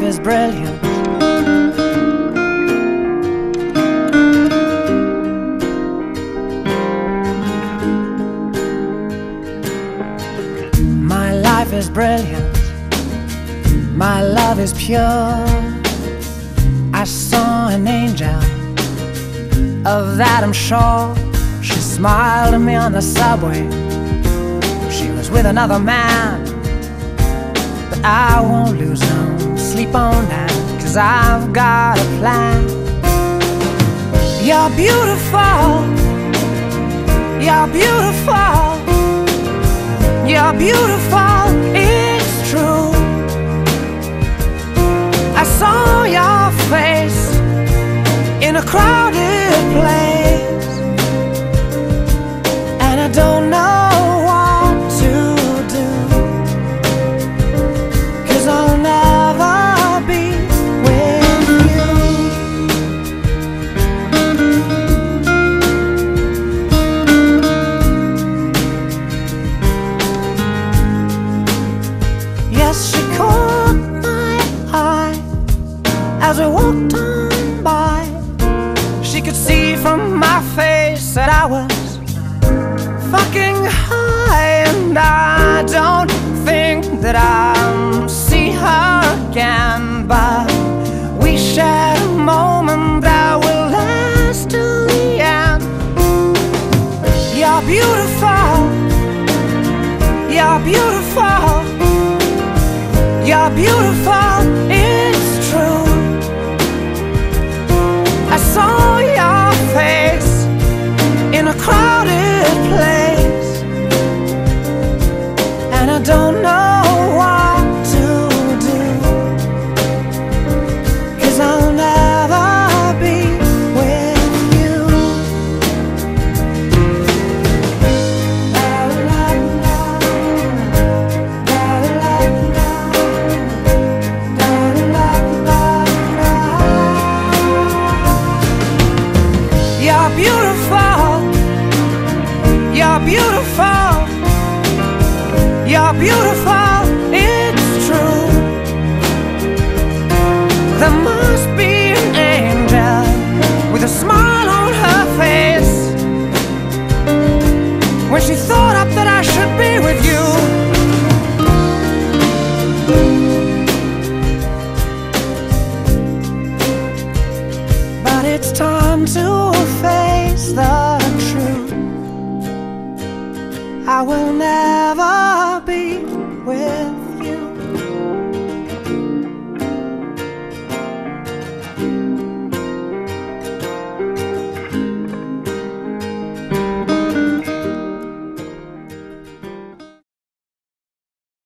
is brilliant. My life is brilliant. My love is pure. I saw an angel, of that I'm sure. She smiled at me on the subway. She was with another man, but I won't lose no sleep on that, 'cause I've got a plan. You're beautiful. You're beautiful. You're beautiful, it's true. I saw your face in a crowded place, and I don't know what to do, 'cause I'll never be with you. Yes, she caught my eye as we walked on by. She could see from my face that I was fucking high, and I don't think that I'll see her again, but we shared a moment that will last till the end. You're beautiful. You're beautiful. You're beautiful, it's true. I saw your face in a crowded place, and I don't know what to do, 'cause I'll never be with you. You're beautiful. You're beautiful. You're beautiful.